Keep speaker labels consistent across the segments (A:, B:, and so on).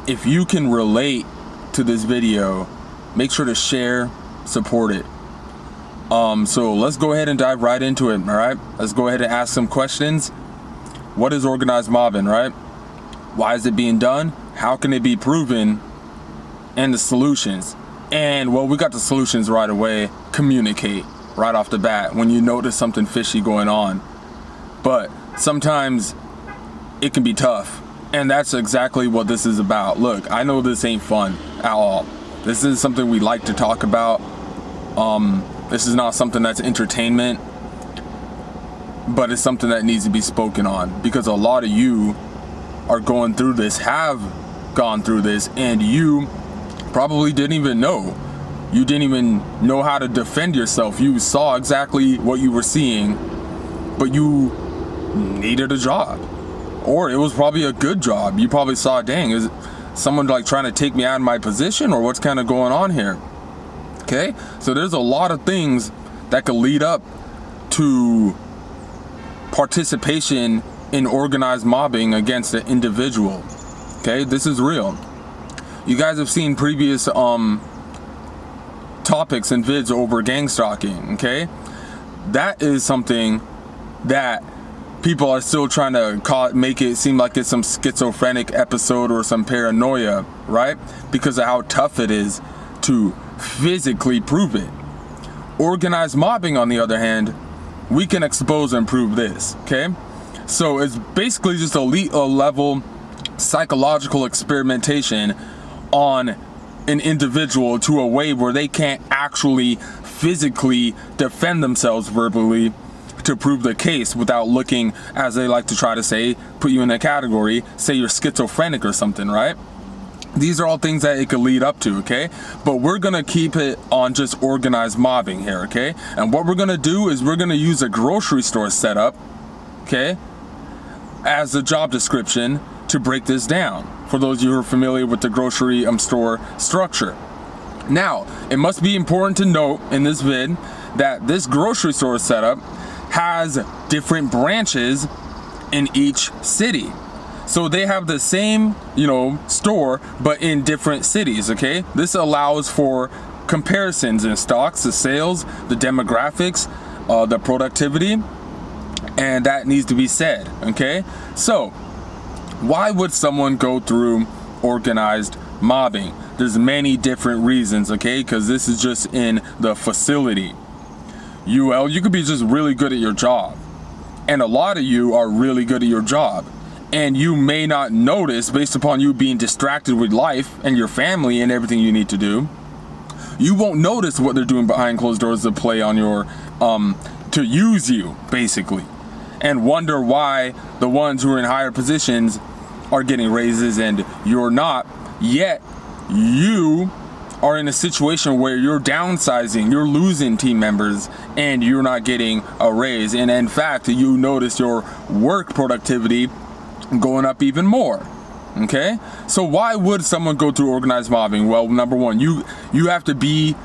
A: if you can relate to this video, make sure to share, support it. So let's go ahead and dive right into it, all right? Let's go ahead and ask some questions. What is organized mobbing, right? Why is it being done? How can it be proven? And the solutions. And, well, we got the solutions right away. Communicate right off the bat when you notice something fishy going on. But sometimes it can be tough. And that's exactly what this is about. Look, I know this ain't fun at all. This is something we like to talk about. This is not something that's entertainment, but it's something that needs to be spoken on, because a lot of you are going through this, have gone through this, and you probably didn't even know. You didn't even know how to defend yourself. You saw exactly what you were seeing, but you needed a job. Or it was probably a good job. You probably saw, dang, is someone like trying to take me out of my position, or what's kind of going on here? Okay, so there's a lot of things that could lead up to participation in organized mobbing against an individual. Okay, this is real. You guys have seen previous topics and vids over gang stalking. Okay, that is something that people are still trying to make it seem like it's some schizophrenic episode or some paranoia, right? Because of how tough it is to physically prove it. Organized mobbing, on the other hand, we can expose and prove this. Okay, so it's basically just a level psychological experimentation on an individual to a way where they can't actually physically defend themselves verbally to prove the case without looking, as they like to try to say, put you in a category, say you're schizophrenic or something, right? These are all things that it could lead up to, okay? But we're gonna keep it on just organized mobbing here, okay? And what we're gonna do is we're gonna use a grocery store setup, okay, as a job description to break this down, for those of you who are familiar with the grocery store structure. Now, it must be important to note in this vid that this grocery store setup has different branches in each city. So they have the same, store, but in different cities, okay? This allows for comparisons in stocks, the sales, the demographics, the productivity, and that needs to be said, okay? So, why would someone go through organized mobbing? There's many different reasons, okay? Because this is just in the facility. You could be just really good at your job. And a lot of you are really good at your job. And you may not notice, based upon you being distracted with life and your family and everything you need to do, you won't notice what they're doing behind closed doors to play on your, to use you, basically. And wonder why the ones who are in higher positions are getting raises and you're not. Yet, you are in a situation where you're downsizing, you're losing team members, and you're not getting a raise. And in fact, you notice your work productivity going up even more. Okay, so why would someone go through organized mobbing? Well, number one, you have to be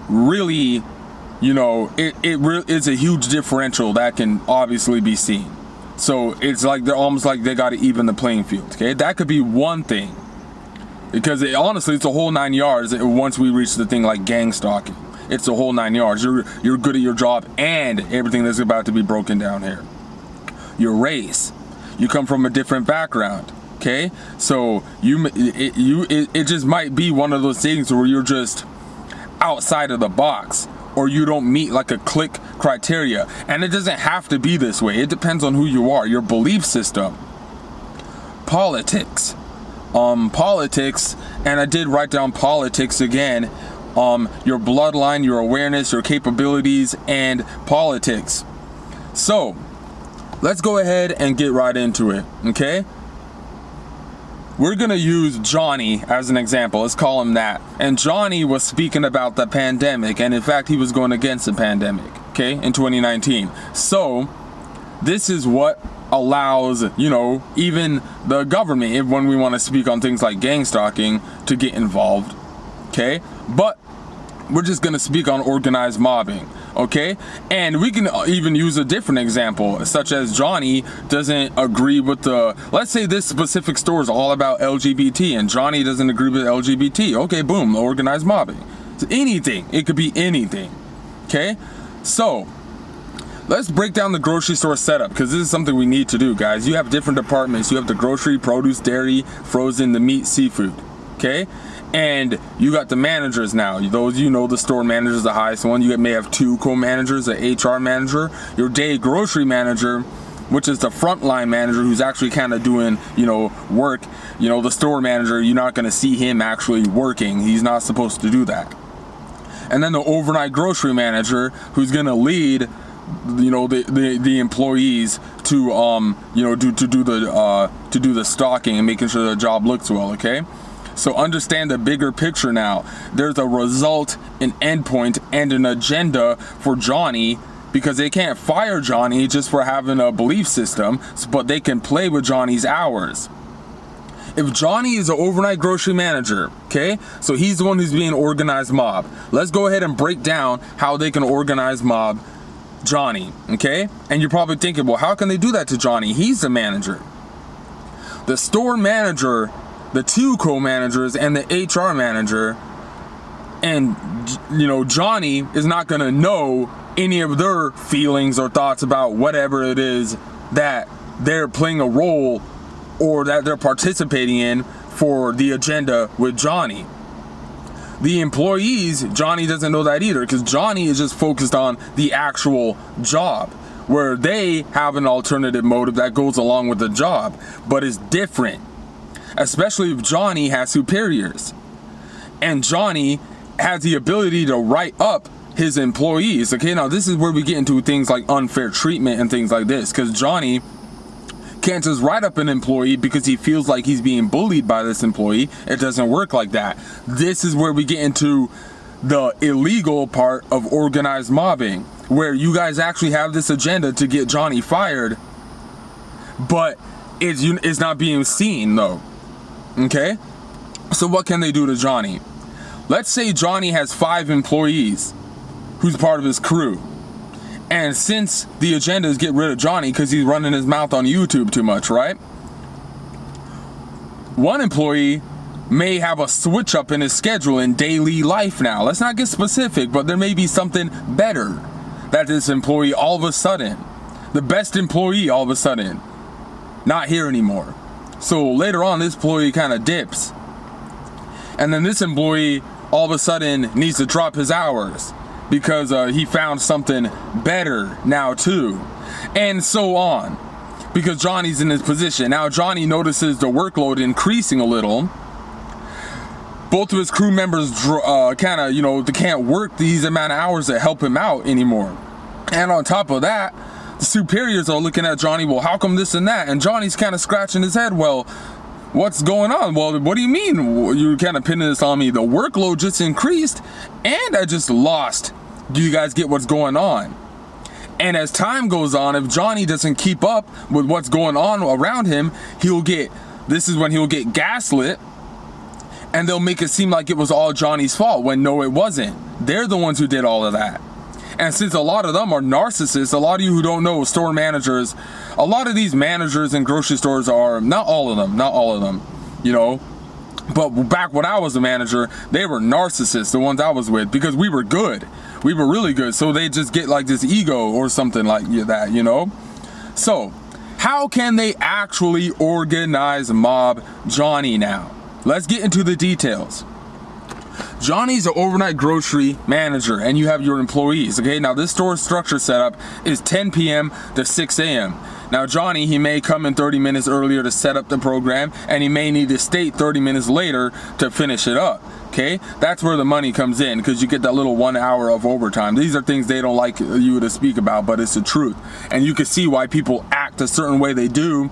A: really, it's a huge differential that can obviously be seen. So it's like they're almost like they got to even the playing field. Okay, that could be one thing, because honestly, it's a whole 9 yards. Once we reach the thing like gang stalking, it's a whole 9 yards. You're good at your job and everything that's about to be broken down here. Your race. You come from a different background, okay? So it just might be one of those things where you're just outside of the box, or you don't meet like a click criteria. And it doesn't have to be this way. It depends on who you are, your belief system. Politics, and I did write down politics again. Your bloodline, your awareness, your capabilities, and politics. So let's go ahead and get right into it, okay? We're gonna use Johnny as an example. Let's call him that. And Johnny was speaking about the pandemic, and in fact, he was going against the pandemic, okay, in 2019. So this is what allows, even the government, when we want to speak on things like gang stalking, to get involved, okay? But we're just gonna speak on organized mobbing. Okay, and we can even use a different example, such as Johnny doesn't agree with let's say this specific store is all about LGBT and Johnny doesn't agree with LGBT. Okay, boom, organized mobbing. It's anything, it could be anything. Okay, so let's break down the grocery store setup, because this is something we need to do, guys. You have different departments. You have the grocery, produce, dairy, frozen, the meat, seafood. Okay, and you got the managers now. Those, the store manager is the highest one. You may have 2 co-managers, an HR manager, your day grocery manager, which is the frontline manager who's actually kind of doing, work. The store manager, you're not going to see him actually working. He's not supposed to do that. And then the overnight grocery manager, who's going to lead the employees to do the stocking and making sure the job looks well. Okay, so understand the bigger picture now. There's a result, an endpoint, and an agenda for Johnny, because they can't fire Johnny just for having a belief system, but they can play with Johnny's hours. If Johnny is an overnight grocery manager, okay, so he's the one who's being organized mob. Let's go ahead and break down how they can organize mob Johnny, okay? And you're probably thinking, well, how can they do that to Johnny? He's the manager. The store manager, the 2 co-managers, and the HR manager, and Johnny is not gonna know any of their feelings or thoughts about whatever it is that they're playing a role or that they're participating in for the agenda with Johnny. The employees, Johnny doesn't know that either, because Johnny is just focused on the actual job, where they have an alternative motive that goes along with the job, but is different, especially if Johnny has superiors. And Johnny has the ability to write up his employees. Okay, now this is where we get into things like unfair treatment and things like this, because Johnny can't just write up an employee because he feels like he's being bullied by this employee. It doesn't work like that. This is where we get into the illegal part of organized mobbing, where you guys actually have this agenda to get Johnny fired, but it's not being seen though. Okay, so what can they do to Johnny? Let's say Johnny has 5 employees who's part of his crew. And since the agenda is get rid of Johnny because he's running his mouth on YouTube too much, right? One employee may have a switch up in his schedule in daily life now. Let's not get specific, but there may be something better that this employee all of a sudden, the best employee all of a sudden, not here anymore. So later on, this employee kind of dips. And then this employee all of a sudden needs to drop his hours because he found something better now too, and so on, because Johnny's in his position. Now Johnny notices the workload increasing a little. Both of his crew members they can't work these amount of hours to help him out anymore. And on top of that, the superiors are looking at Johnny, well, how come this and that? And Johnny's kind of scratching his head, well, what's going on? Well, what do you mean? You're kind of pinning this on me. The workload just increased and I just lost. Do you guys get what's going on? And as time goes on, if Johnny doesn't keep up with what's going on around him, this is when he'll get gaslit, and they'll make it seem like it was all Johnny's fault when no, it wasn't. They're the ones who did all of that. And since a lot of them are narcissists, a lot of you who don't know store managers, a lot of these managers in grocery stores are, not all of them, but back when I was a manager, they were narcissists, the ones I was with, because we were good. We were really good. So they just get like this ego or something like that, So how can they actually organize mob Johnny now? Let's get into the details. Johnny's an overnight grocery manager and you have your employees. Okay, now this store structure setup is 10 p.m. to 6 a.m. Now Johnny, he may come in 30 minutes earlier to set up the program, and he may need to stay 30 minutes later to finish it up. Okay, that's where the money comes in, because you get that little 1 hour of overtime. These are things they don't like you to speak about, but it's the truth. And you can see why people act a certain way they do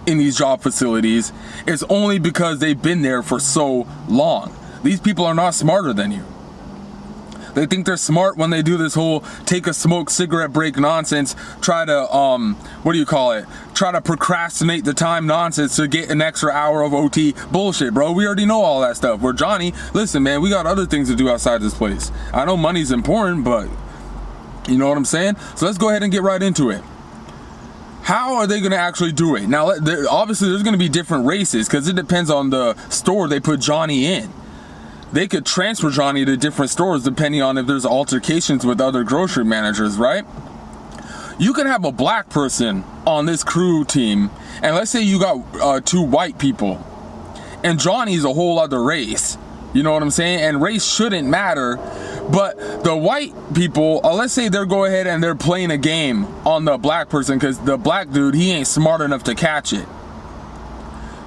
A: in these job facilities. It's only because they've been there for so long. These people are not smarter than you. They think they're smart when they do this whole take a smoke cigarette break nonsense, try to try to procrastinate the time nonsense to get an extra hour of OT bullshit, bro. We already know all that stuff. Where Johnny, listen man, we got other things to do outside this place. I know money's important, but You know what I'm saying? So let's go ahead and get right into it. How are they going to actually do it? Now, obviously, there's going to be different races because it depends on the store they put Johnny in. They could transfer Johnny to different stores depending on if there's altercations with other grocery managers, right? You can have a black person on this crew team, and let's say you got 2 white people, and Johnny's a whole other race. You know what I'm saying? And race shouldn't matter, but the white people, let's say they're go ahead and they're playing a game on the black person because the black dude, he ain't smart enough to catch it.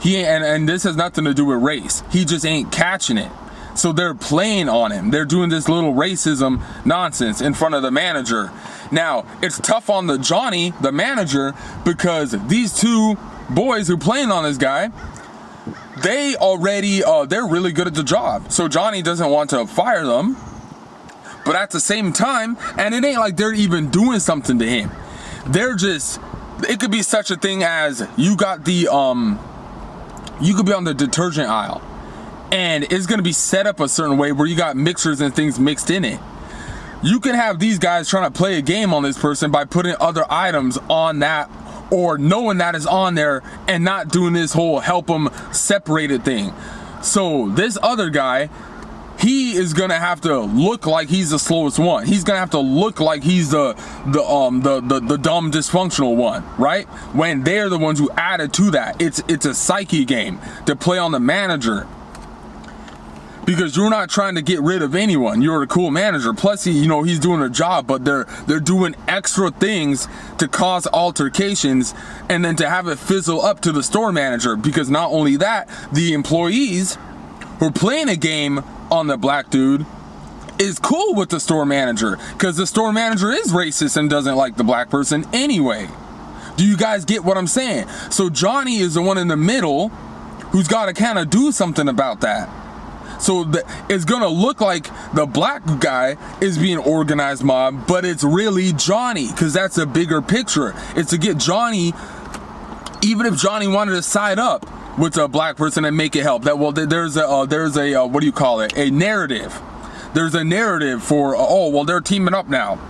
A: He ain't, and this has nothing to do with race. He just ain't catching it. So they're playing on him. They're doing this little racism nonsense in front of the manager. Now, it's tough on the Johnny, the manager, because these 2 boys who playing on this guy, they already, they're really good at the job. So Johnny doesn't want to fire them. But at the same time, and it ain't like they're even doing something to him. They're just, it could be such a thing as you got the, you could be on the detergent aisle. And it's going to be set up a certain way where you got mixers and things mixed in it. You can have these guys trying to play a game on this person by putting other items on that, or knowing that is on there and not doing this whole help them separated thing. So this other guy, he is going to have to look like he's the slowest one. He's going to have to look like he's the dumb dysfunctional one, right? When they're the ones who added to that. It's a psyche game to play on the manager. Because you're not trying to get rid of anyone. You're a cool manager. Plus, he's doing a job, but they're doing extra things to cause altercations and then to have it fizzle up to the store manager. Because not only that, the employees who are playing a game on the black dude is cool with the store manager because the store manager is racist and doesn't like the black person anyway. Do you guys get what I'm saying? So Johnny is the one in the middle who's got to kind of do something about that. So it's going to look like the black guy is being organized mob, but it's really Johnny because that's a bigger picture. It's to get Johnny, even if Johnny wanted to side up with a black person and make it help. That there's a what do you call it? A narrative. There's a narrative for they're teaming up now.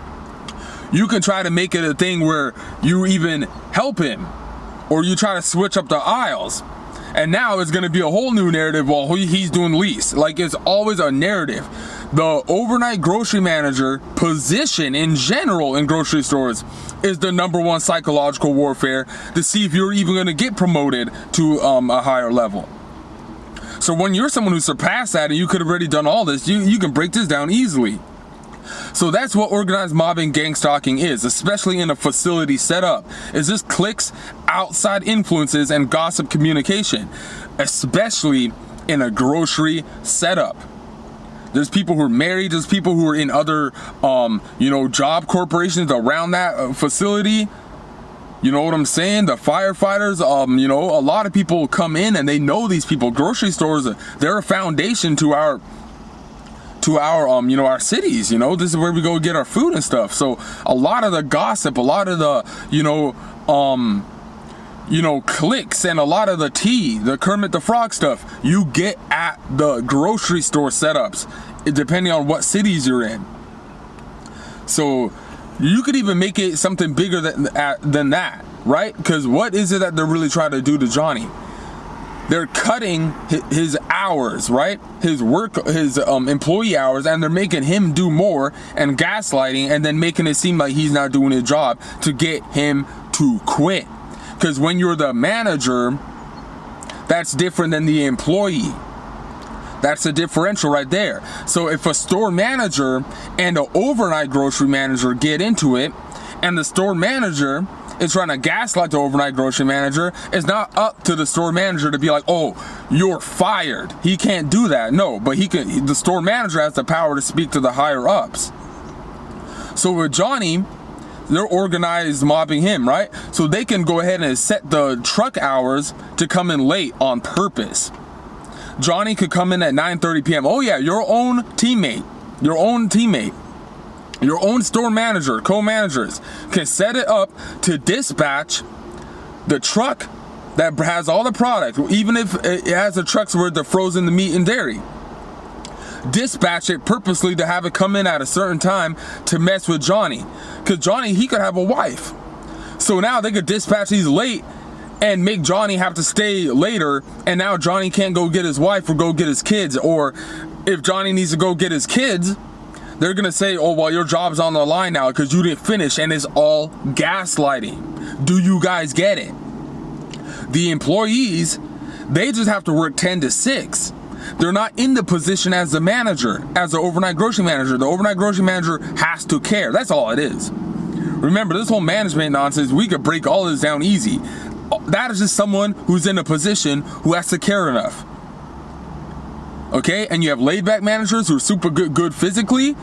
A: You can try to make it a thing where you even help him, or you try to switch up the aisles. And now it's going to be a whole new narrative while he's doing least. Like, it's always a narrative. The overnight grocery manager position in general in grocery stores is the #1 psychological warfare to see if you're even going to get promoted to a higher level. So when you're someone who surpassed that and you could have already done all this, you can break this down easily. So that's what organized mobbing, gang stalking is, especially in a facility setup. Is this cliques, outside influences, and gossip communication, especially in a grocery setup. There's people who are married, there's people who are in other, job corporations around that facility. You know what I'm saying? The firefighters, a lot of people come in and they know these people. Grocery stores, they're a foundation to our cities. This is where we go get our food and stuff. So a lot of the gossip, a lot of the cliques, and a lot of the tea, the Kermit the Frog stuff, you get at the grocery store setups, depending on what cities you're in. So you could even make it something bigger than that, right? Because what is it that they're really trying to do to Johnny? They're cutting his hours, right? His employee hours, and they're making him do more and gaslighting, and then making it seem like he's not doing his job to get him to quit. Because when you're the manager, that's different than the employee. That's a differential right there. So if a store manager and an overnight grocery manager get into it, and the store manager is trying to gaslight the overnight grocery manager, it's not up to the store manager to be like, oh, you're fired. He can't do that. No, but the store manager has the power to speak to the higher ups. So with Johnny, they're organized mobbing him, right? So they can go ahead and set the truck hours to come in late on purpose. Johnny could come in at 9:30 p.m. Oh yeah, your own teammate, your own store manager, co-managers can set it up to dispatch the truck that has all the product, even if it has the trucks where they're frozen the meat and dairy. dispatch it purposely to have it come in at a certain time to mess with Johnny. Because Johnny, he could have a wife. So now they could dispatch these late and make Johnny have to stay later, and now Johnny can't go get his wife or go get his kids. Or if Johnny needs to go get his kids, they're gonna say, oh, well, your job's on the line now because you didn't finish, and it's all gaslighting. Do you guys get it? The employees, they just have to work 10 to 6. They're not in the position as the manager, as the overnight grocery manager. The overnight grocery manager has to care. That's all it is. Remember, this whole management nonsense, we could break all this down easy. That is just someone who's in a position who has to care enough. Okay, and you have laid back managers who are super good physically.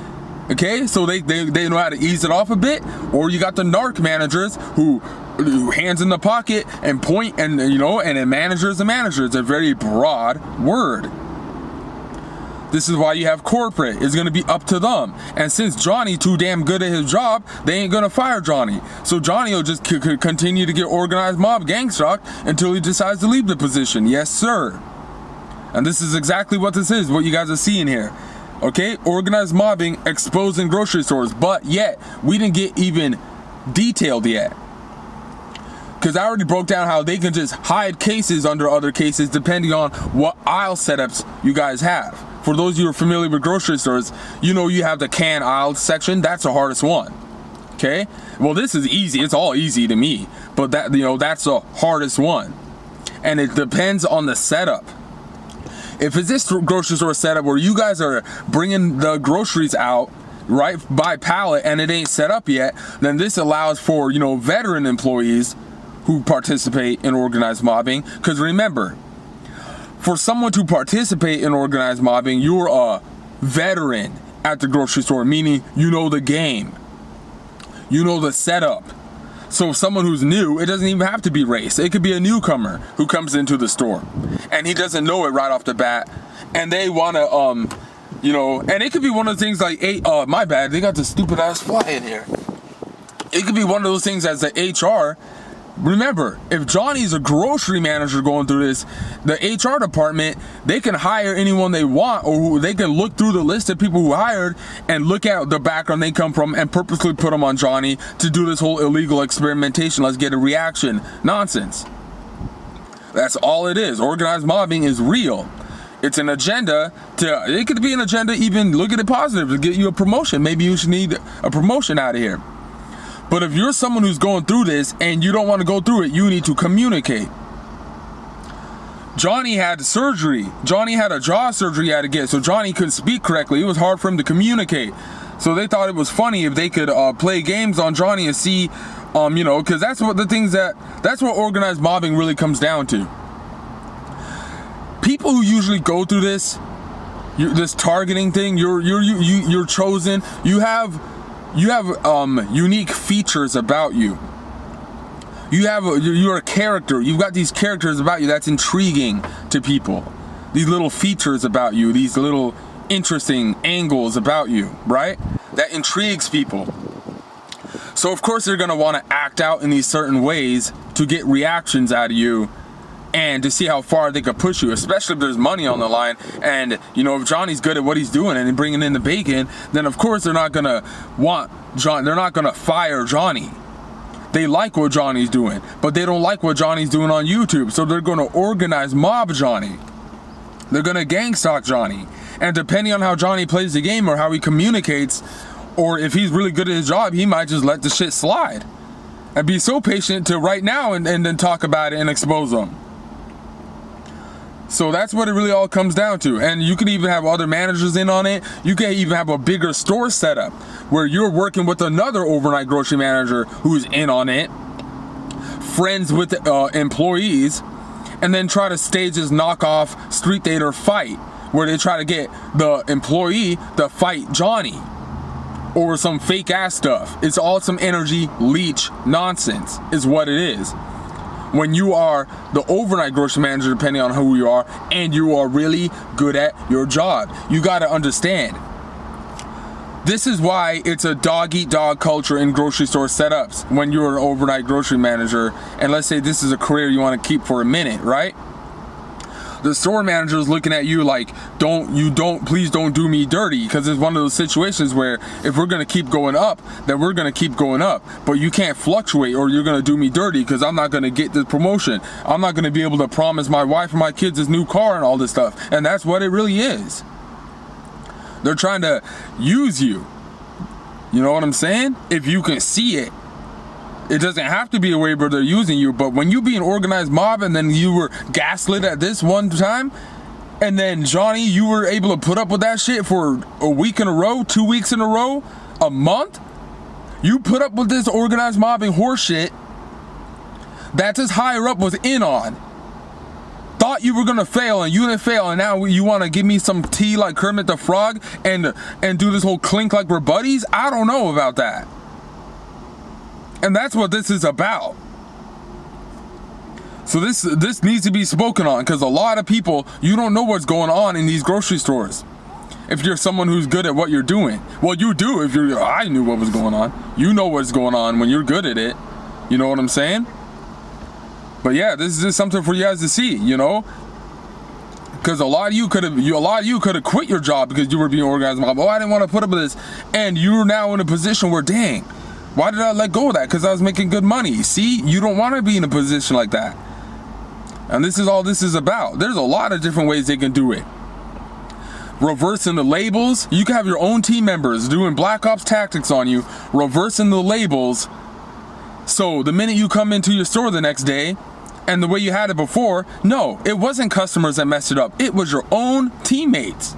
A: Okay, so they know how to ease it off a bit. Or you got the narc managers who hands in the pocket and point, and and a manager is a manager. It's a very broad word. This is why you have corporate. It's going to be up to them. And since Johnny's too damn good at his job, they ain't going to fire Johnny. So Johnny will just continue to get organized mob gang stalked until he decides to leave the position. Yes, sir. And this is exactly what this is, what you guys are seeing here. Okay? Organized mobbing exposing grocery stores. But yet, we didn't get even detailed yet. Because I already broke down how they can just hide cases under other cases depending on what aisle setups you guys have. For those of you who are familiar with grocery stores, you have the can aisle section. That's the hardest one. Okay? Well, this is easy. It's all easy to me. But that that's the hardest one. And it depends on the setup. If it's this grocery store setup where you guys are bringing the groceries out right by pallet and it ain't set up yet, then this allows for, veteran employees who participate in organized mobbing. Because remember, for someone to participate in organized mobbing, you're a veteran at the grocery store, meaning you know the game. You know the setup. So someone who's new, it doesn't even have to be race. It could be a newcomer who comes into the store and he doesn't know it right off the bat, and they want to, and it could be one of the things like, my bad, they got the stupid ass fly in here. It could be one of those things as the HR. Remember, if Johnny's a grocery manager going through this, the HR department, they can hire anyone they want, or they can look through the list of people who hired and look at the background they come from and purposely put them on Johnny to do this whole illegal experimentation. Let's get a reaction nonsense. That's all it is. Organized mobbing is real. It's an agenda it could be an agenda, even look at it positive, to get you a promotion. Maybe you should need a promotion out of here. But if you're someone who's going through this and you don't want to go through it, you need to communicate. Johnny had surgery. Johnny had a jaw surgery he had to get, so Johnny couldn't speak correctly. It was hard for him to communicate. So they thought it was funny if they could play games on Johnny and see, because that's what organized mobbing really comes down to. People who usually go through this targeting thing, you're chosen. You have unique features about you. You're a character. You've got these characters about you that's intriguing to people. These little features about you, these little interesting angles about you, right? That intrigues people. So of course they're gonna want to act out in these certain ways to get reactions out of you and to see how far they could push you, especially if there's money on the line. And if Johnny's good at what he's doing and bringing in the bacon, then of course they're not gonna they're not gonna fire Johnny. They like what Johnny's doing, but they don't like what Johnny's doing on YouTube, so they're gonna organize mob Johnny. They're gonna gang stalk Johnny. And depending on how Johnny plays the game or how he communicates, or if he's really good at his job, he might just let the shit slide and be so patient to right now and then talk about it and expose them. So that's what it really all comes down to. And you could even have other managers in on it. You can even have a bigger store setup where you're working with another overnight grocery manager who's in on it, friends with employees, and then try to stage this knockoff Street Theater fight where they try to get the employee to fight Johnny over some fake ass stuff. It's all some energy leech nonsense is what it is. When you are the overnight grocery manager, depending on who you are, and you are really good at your job, you got to understand. This is why it's a dog-eat-dog culture in grocery store setups when you're an overnight grocery manager, and let's say this is a career you want to keep for a minute, right? the store manager is looking at you like, please don't do me dirty, because it's one of those situations where if we're going to keep going up, then we're going to keep going up, but you can't fluctuate or you're going to do me dirty because I'm not going to get the promotion. I'm not going to be able to promise my wife and my kids this new car and all this stuff. And that's what it really is. They're trying to use you. You know what I'm saying? If you can see it. It doesn't have to be a way where they're using you, but when you be an organized mob and then you were gaslit at this one time, and then Johnny, you were able to put up with that shit for a week in a row, 2 weeks in a row, a month, you put up with this organized mobbing horse shit that this higher up was in on. Thought you were gonna fail and you didn't fail, and now you want to give me some tea like Kermit the Frog and do this whole clink like we're buddies? I don't know about that. And that's what this is about. So this needs to be spoken on, because a lot of people, you don't know what's going on in these grocery stores. If you're someone who's good at what you're doing. Well, you do. I knew what was going on. You know what's going on when you're good at it. You know what I'm saying? But yeah, this is just something for you guys to see, you know? Because a lot of you could have quit your job because you were being organized mob. Oh, I didn't want to put up with this. And you're now in a position where, dang, why did I let go of that? Because I was making good money. See, you don't want to be in a position like that. And this is all this is about. There's a lot of different ways they can do it. Reversing the labels. You can have your own team members doing Black Ops tactics on you, reversing the labels. So the minute you come into your store the next day, and the way you had it before, no, it wasn't customers that messed it up. It was your own teammates.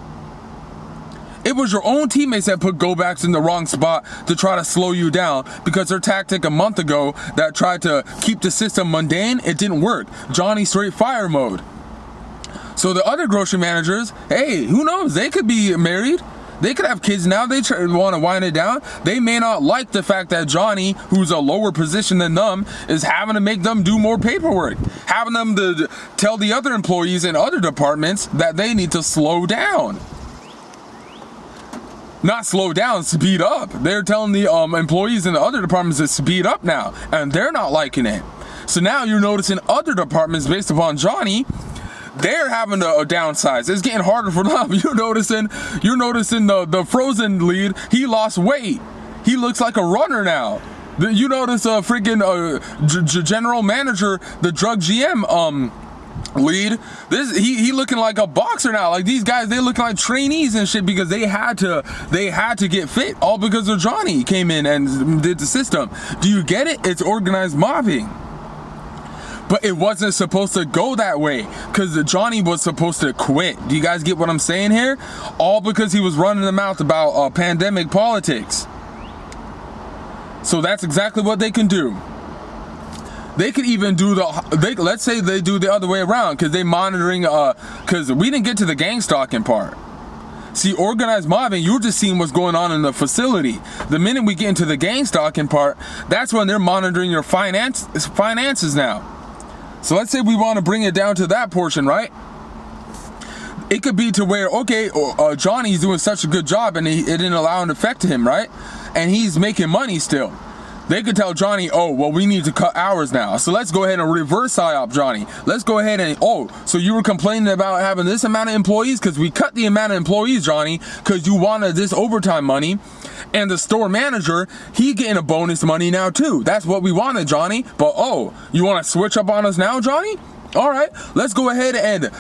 A: It was your own teammates that put go backs in the wrong spot to try to slow you down, because their tactic a month ago that tried to keep the system mundane, it didn't work. Johnny straight fire mode. So the other grocery managers, hey, who knows? They could be married. They could have kids now. They want to wind it down. They may not like the fact that Johnny, who's a lower position than them, is having to make them do more paperwork, having them to tell the other employees in other departments that they need to slow down. Not slow down, speed up. They're telling the employees in the other departments to speed up now, and they're not liking it. So now you're noticing other departments, based upon Johnny, they're having to downsize. It's getting harder for them. You're noticing the Frozen lead, he lost weight. He looks like a runner now. You notice a freaking general manager, the drug GM lead, he looking like a boxer now. Like these guys, they looking like trainees and shit, because they had to get fit, all because of Johnny came in and did the system. Do you get it? It's organized mobbing. But it wasn't supposed to go that way, because Johnny was supposed to quit. Do you guys get what I'm saying here? All because he was running the mouth about pandemic politics. So that's exactly what they can do. They could even do let's say they do the other way around, because they monitoring, because we didn't get to the gang stalking part. See, organized mobbing, you're just seeing what's going on in the facility. The minute we get into the gang stalking part, that's when they're monitoring your finances now. So let's say we want to bring it down to that portion, right? It could be to where, okay, Johnny's doing such a good job and it didn't allow an effect to him, right? And he's making money still. They could tell Johnny, oh, well, we need to cut hours now. So let's go ahead and reverse PSYOP, Johnny. Let's go ahead and, so you were complaining about having this amount of employees? Because we cut the amount of employees, Johnny, because you wanted this overtime money. And the store manager, he getting a bonus money now too. That's what we wanted, Johnny. But you want to switch up on us now, Johnny? All right, let's go ahead and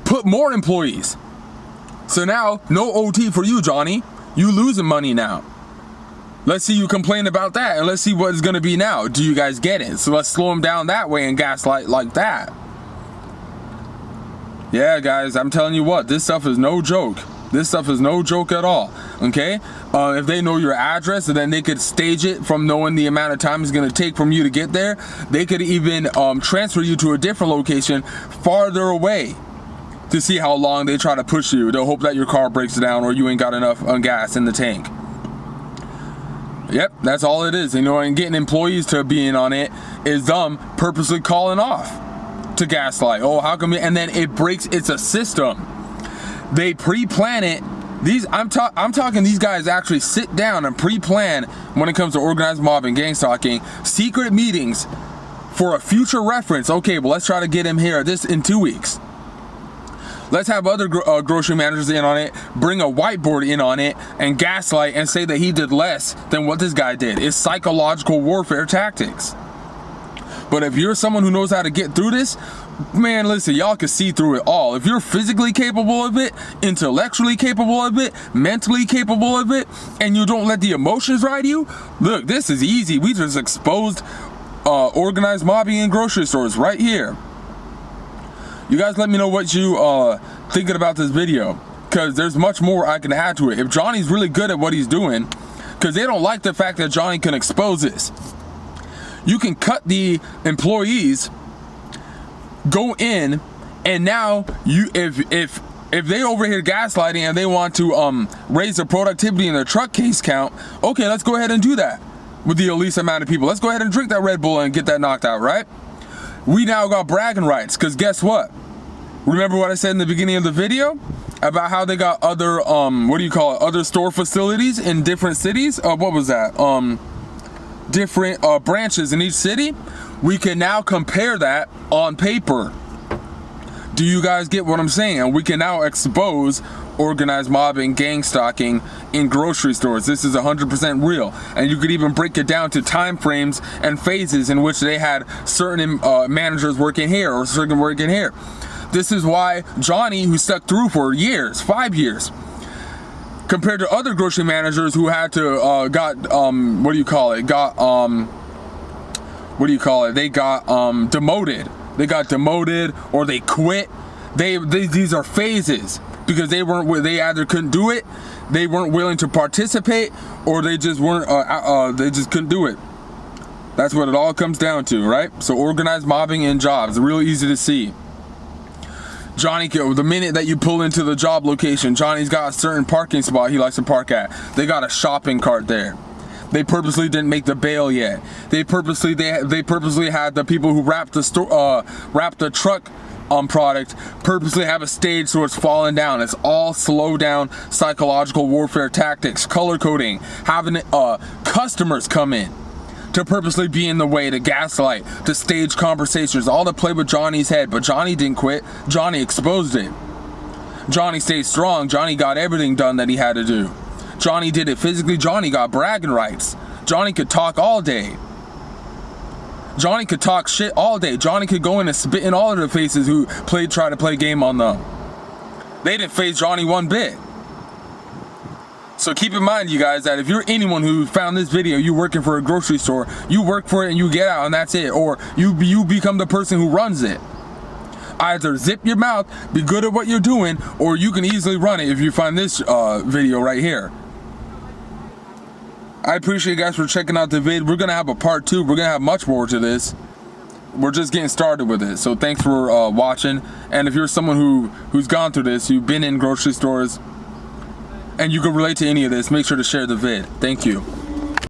A: put more employees. So now, no OT for you, Johnny. You losing money now. Let's see you complain about that, and let's see what it's going to be now. Do you guys get it? So let's slow them down that way and gaslight like that. Yeah, guys, I'm telling you what, this stuff is no joke. This stuff is no joke at all, okay? If they know your address, then they could stage it from knowing the amount of time it's going to take from you to get there. They could even transfer you to a different location farther away to see how long they try to push you. They'll hope that your car breaks down or you ain't got enough gas in the tank. Yep, that's all it is. You know, and getting employees to be in on it is them purposely calling off to gaslight. Oh, how come? And then it breaks. It's a system. They pre-plan it. I'm talking. These guys actually sit down and pre-plan when it comes to organized mobbing, gang stalking, secret meetings for a future reference. Okay, well, let's try to get him here in 2 weeks. Let's have other grocery managers in on it, bring a whiteboard in on it, and gaslight and say that he did less than what this guy did. It's psychological warfare tactics. But if you're someone who knows how to get through this, man, listen, y'all can see through it all. If you're physically capable of it, intellectually capable of it, mentally capable of it, and you don't let the emotions ride you, look, this is easy. We just exposed organized mobbing in grocery stores right here. You guys let me know what you thinking about this video, because there's much more I can add to it. If Johnny's really good at what he's doing, because they don't like the fact that Johnny can expose this. You can cut the employees, go in, and now you if they over here gaslighting and they want to raise their productivity in their truck case count, okay, let's go ahead and do that with the least amount of people. Let's go ahead and drink that Red Bull and get that knocked out, right? We now got bragging rights, because guess what? Remember what I said in the beginning of the video about how they got other other store facilities in different cities? What was that? Different branches in each city. We can now compare that on paper. Do you guys get what I'm saying? We can now expose organized mobbing, gang stalking in grocery stores. This is 100% real, and you could even break it down to time frames and phases in which they had certain managers working here or certain working here. This is why Johnny, who stuck through for years, 5 years, compared to other grocery managers who had to they got demoted. They got demoted or they quit. These are phases, because they either couldn't do it, they weren't willing to participate, or they just weren't they just couldn't do it. That's what it all comes down to, right? So organized mobbing in jobs, real easy to see. Johnny, the minute that you pull into the job location, Johnny's got a certain parking spot he likes to park at. They got a shopping cart there. They purposely didn't make the bail yet. They purposely had the people who wrapped the truck product purposely have a stage so it's falling down. It's all slow down psychological warfare tactics, color coding, having customers come in to purposely be in the way, to gaslight, to stage conversations, all to play with Johnny's head. But Johnny didn't quit. Johnny exposed it. Johnny stayed strong. Johnny got everything done that he had to do. Johnny did it physically. Johnny got bragging rights. Johnny could talk all day. Johnny could talk shit all day. Johnny could go in and spit in all of the faces who try to play game on them. They didn't faze Johnny one bit. So keep in mind, you guys, that if you're anyone who found this video, you working for a grocery store, you work for it and you get out and that's it. Or you become the person who runs it. Either zip your mouth, be good at what you're doing, or you can easily run it if you find this video right here. I appreciate you guys for checking out the vid. We're going to have a part 2. We're going to have much more to this. We're just getting started with it. So thanks for watching. And if you're someone who's gone through this, you've been in grocery stores, and you can relate to any of this, make sure to share the vid. Thank you.